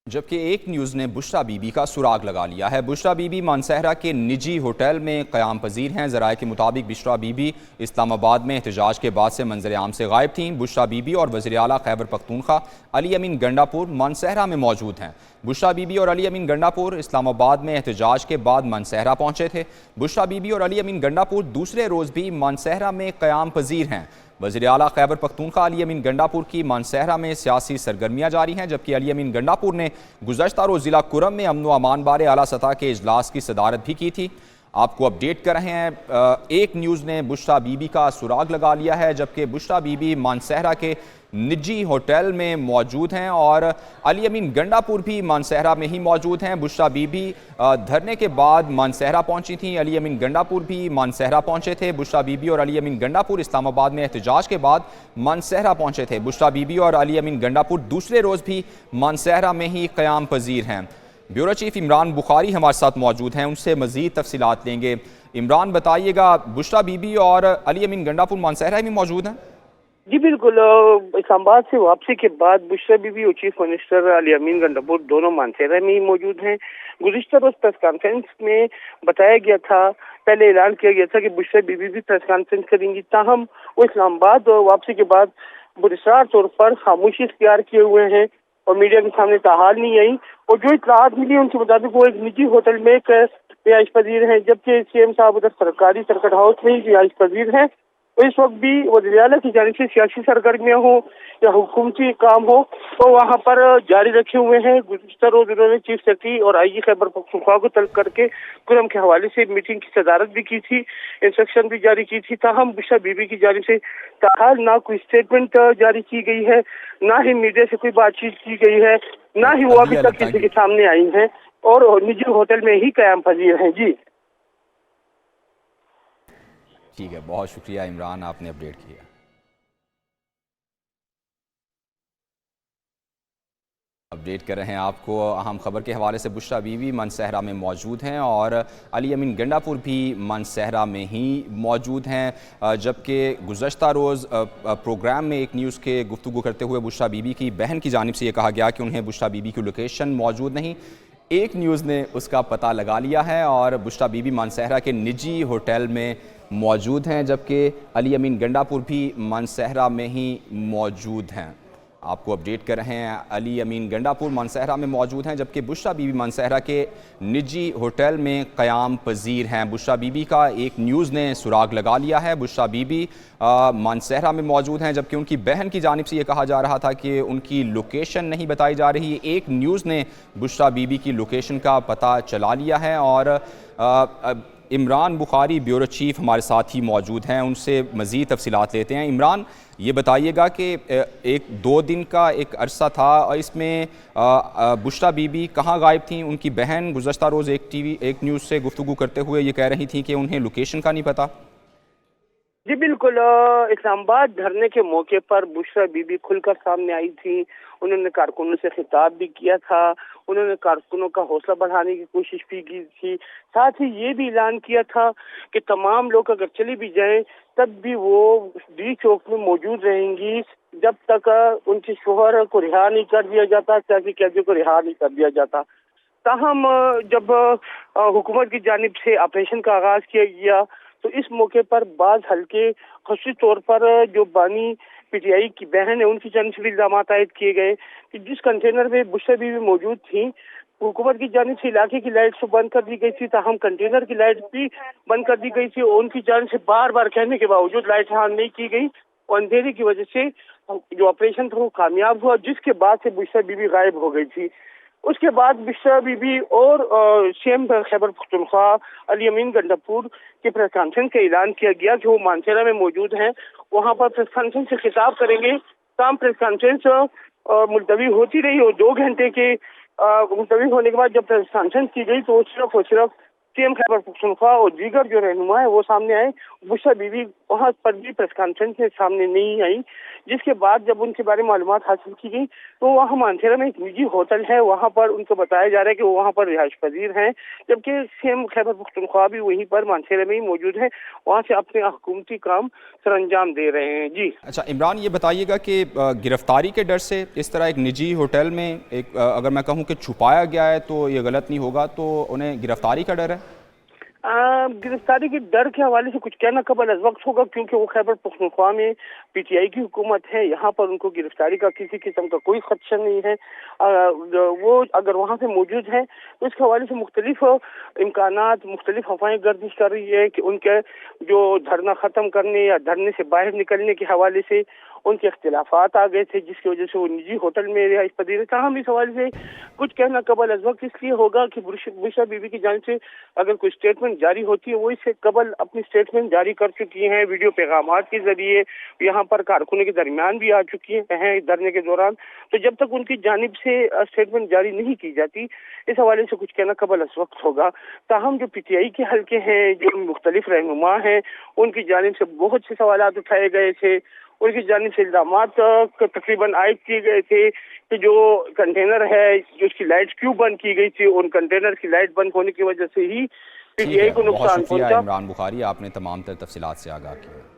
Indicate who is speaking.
Speaker 1: जबकि एक न्यूज़ ने बुशरा बीबी का सुराग लगा लिया है। बुशरा बीबी मानसहरा के निजी होटल में क़याम पजीर हैं। ज़राए के मुताबिक बुशरा बीबी इस्लामाबाद में एहतजाज के बाद से मंजर आम से गायब थीं। बुशरा बीबी और वज़ीर आला खैबर पख्तूनख्वा अली अमीन गंडापुर मानसहरा में मौजूद हैं। बुशरा बीबी और अली अमीन गंडापुर इस्लामाबाद में एहतजाज के बाद मानसहरा पहुँचे थे। बुशरा बीबी और अली अमीन गंडापुर दूसरे रोज़ भी मानसहरा में क़याम पजीर हैं। वज़ीर आला खैबर पख्तूनख्वा अली अमीन गंडापुर की मानसहरा में सियासी सरगर्मियाँ जारी हैं, जबकि अली अमीन गंडापुर ने गुज़श्ता रोज़ ज़िला कुरम में अमन व अमान बारे आला सतह के इजलास की सदारत भी की थी। आपको अपडेट कर रहे हैं। एक न्यूज़ ने बुशरा बीबी का सुराग लगा लिया है, जबकि बुशरा बीबी मानसहरा के निजी होटल में मौजूद हैं और अली अमीन गंडापुर भी मानसहरा में ही मौजूद हैं। बुशरा बीबी धरने के बाद मानसहरा पहुंची थीं, अली अमीन गंडापुर भी मानसहरा पहुंचे थे। बुशरा बीबी और अली अमीन गंडापुर इस्लामाबाद में एहतजाज के बाद मानसहरा पहुंचे थे। बुशरा बीबी और अली अमीन गंडापुर दूसरे रोज़ भी मानसहरा में ही क़याम पजीर हैं। ब्यूरो चीफ इमरान बुखारी हमारे साथ मौजूद हैं, उनसे मज़ीद तफसीलात लेंगे। इमरान, बताइएगा, बुशरा बीबी और अली अमीन गंडापुर मानसहरा में मौजूद हैं?
Speaker 2: जी बिल्कुल। इस्लामाबाद से वापसी के बाद बुशरा बीबी और चीफ मिनिस्टर अली अमीन गंडापुर दोनों मानसहरा में ही मौजूद हैं। गुज़िश्ता रोज प्रेस कॉन्फ्रेंस में बताया गया था, पहले ऐलान किया गया था कि बुशरा बीबी भी प्रेस कॉन्फ्रेंस करेंगी, ताहम वो इस्लामाबाद वापसी के बाद बुरसार तौर पर खामोशी इख्तियार किए हुए हैं और मीडिया के सामने ताहाल नहीं आई। और जो इत्तलात मिली उनके मुताबिक वो एक निजी होटल में रिहाइश पजीर हैं, जबकि सीएम साहब उधर सरकारी सर्किट हाउस में ही रिहाइश पजीर हैं। तो इस वक्त भी वज़ीर आला की जानिब से सियासी सरगर्मियाँ हो या हुकूमती काम हो तो वहाँ पर जारी रखे हुए हैं। गुज़िश्ता रोज उन्होंने चीफ सेक्रेटरी और आईजी खैबर पख्तूनख्वा को तलब करके कुरम के हवाले से मीटिंग की सदारत भी की थी, इंस्ट्रक्शन भी जारी की थी। ताहम बुशरा बीबी की जानिब से ताहाल ना कोई स्टेटमेंट जारी की गई है, ना ही मीडिया से कोई बातचीत की गई है, ना ही वो अभी तक किसी के सामने आई हैं और निजी होटल में ही क़याम पजीर हैं। जी
Speaker 1: ठीक है, बहुत शुक्रिया इमरान, आपने अपडेट किया। अपडेट कर रहे हैं आपको अहम खबर के हवाले से। बुशरा बीबी मानसहरा में मौजूद हैं और अली अमीन गंडापुर भी मानसहरा में ही मौजूद हैं, जबकि गुज़श्ता रोज़ प्रोग्राम में एक न्यूज़ के गुफ्तगू करते हुए बुशरा बीबी की बहन की जानिब से ये कहा गया कि उन्हें बुशरा बीबी की लोकेशन मौजूद नहीं। एक न्यूज़ ने उसका पता लगा लिया है और बुशरा बीबी मानसहरा के निजी होटल में मौजूद हैं, जबकि अली अमीन गंडापुर भी मानसहरा में ही मौजूद हैं। आपको अपडेट कर रहे हैं। अली अमीन गंडापुर मानसहरा में मौजूद हैं, जबकि बुशरा बीबी मानसहरा के निजी होटल में क़याम पजीर हैं। बुशरा बीबी का एक न्यूज़ ने सुराग लगा लिया है। बुशरा बीबी मानसहरा में मौजूद हैं, जबकि उनकी बहन की जानिब से ये कहा जा रहा था कि उनकी लोकेशन नहीं बताई जा रही। एक न्यूज़ ने बुशरा बीबी की लोकेशन का पता चला लिया है और इमरान बुखारी ब्यूरो चीफ हमारे साथ ही मौजूद हैं, उनसे मज़ीद तफसीलात लेते हैं। इमरान, ये बताइएगा कि एक 2 दिन का एक अरसा था और इसमें बुशरा बीबी कहाँ गायब थीं? उनकी बहन गुज़श्ता रोज़ एक न्यूज़ से गुफ्तगू करते हुए ये कह रही थी कि उन्हें लोकेशन का नहीं पता।
Speaker 2: जी बिल्कुल। इस्लामाबाद धरने के मौके पर बुशरा बीबी खुलकर सामने आई थी। उन्होंने कारकुनों से खिताब भी किया था, उन्होंने कारकुनों का हौसला बढ़ाने की कोशिश भी की थी। साथ ही ये भी ऐलान किया था कि तमाम लोग अगर चले भी जाएं तब भी वो डी चौक में मौजूद रहेंगी जब तक उनके शोहर को रिहा नहीं कर दिया जाता, सियासी कैदियों को रिहा नहीं कर दिया जाता। ताहम जब हुकूमत की जानिब से ऑपरेशन का आगाज किया गया तो इस मौके पर बाज हल्के खसूसी तौर पर जो बानी पीटीआई की बहन है उनकी जानिब से भी इल्जाम आयद किए गए कि जिस कंटेनर में बुशरा बीबी मौजूद थी हुकूमत की जानिब से इलाके की लाइट तो बंद कर दी गई थी, ताहम कंटेनर की लाइट भी बंद कर दी गई थी और उनकी जानिब से बार बार कहने के बावजूद लाइट ऑन नहीं की गई और अंधेरे की वजह से जो ऑपरेशन था वो कामयाब हुआ, जिसके बाद से बुशरा बीबी गायब हो गई थी। उसके बाद बुशरा बीबी और सीएम खैबर पख्तूनख्वा अली अमीन गंडापुर के प्रेस कॉन्फ्रेंस का ऐलान किया गया कि वो मानसहरा में मौजूद हैं, वहां पर प्रेस कॉन्फ्रेंस से खिताब करेंगे। तमाम प्रेस कॉन्फ्रेंस मुलतवी होती रही और 2 घंटे के मुलतवी होने के बाद जब प्रेस कॉन्फ्रेंस की गई तो वो सिर्फ सीएम खैबर पख्तूनख्वा और दीगर जो रहनुमा है वो सामने आए। बुशरा बीबी वहाँ पर भी प्रेस कॉन्फ्रेंस में सामने नहीं आई, जिसके बाद जब उनके बारे में मालूमात हासिल की गई तो वहाँ मानसेरा में एक निजी होटल है, वहाँ पर उनको बताया जा रहा है कि वो वहाँ पर रिहाइश पजीर हैं, जबकि सीएम खैबर पख्तूनख्वा भी वहीं पर मानसेरा में ही मौजूद है, वहाँ से अपने हुकूमती काम सर अंजाम दे रहे हैं। जी
Speaker 1: अच्छा इमरान, ये बताइएगा कि गिरफ्तारी के डर से इस तरह एक निजी होटल में एक अगर मैं कहूँ कि छुपाया गया है तो ये गलत नहीं होगा, तो उन्हें गिरफ्तारी का डर है?
Speaker 2: गिरफ्तारी के डर के हवाले से कुछ कहना कबल अज वक्त होगा, क्योंकि वो खैबर पख्तूनख्वा में पीटीआई की हुकूमत है, यहाँ पर उनको गिरफ्तारी का किसी किस्म का कोई खदशा नहीं है। वो अगर वहाँ से मौजूद है तो इसके हवाले से मुख्तलिफ इम्कानात, मुख्तलिफ अफवाहें गर्दिश कर रही है कि उनके जो धरना ख़त्म करने या धरने से बाहर निकलने के हवाले से उनके इख्तिलाफात आ गए थे, जिसकी वजह से वो निजी होटल में रिहाइश पजीर है। हम इस हवाले से कुछ कहना कबल अज वक्त इसलिए होगा कि बुशरा बीबी की जानिब से अगर कोई स्टेटमेंट जारी होती है, वो इससे कबल अपनी स्टेटमेंट जारी कर चुकी हैं, वीडियो पैगामात के जरिए यहाँ पर कारकुनों के दरमियान भी आ चुकी हैं धरने के दौरान। तो जब तक उनकी जानिब से स्टेटमेंट जारी नहीं की जाती, इस हवाले से कुछ कहना कबल अज वक्त होगा। ताहम जो पीटीआई के हल्के हैं, जो मुख्तलिफ रहनुमा हैं, उनकी जानिब से बहुत से सवालात उठाए गए थे, उनकी जानिब से इल्जामात तकरीबन आयद किए गए थे कि जो कंटेनर है, जो उसकी लाइट क्यों बंद की गई थी, उन कंटेनर की लाइट बंद होने की वजह से ही पीटीआई को नुकसान
Speaker 1: पहुंचा।
Speaker 2: पहुंचा।
Speaker 1: इमरान बुखारी, आपने तमाम तर तफसीलात से आगाह किया।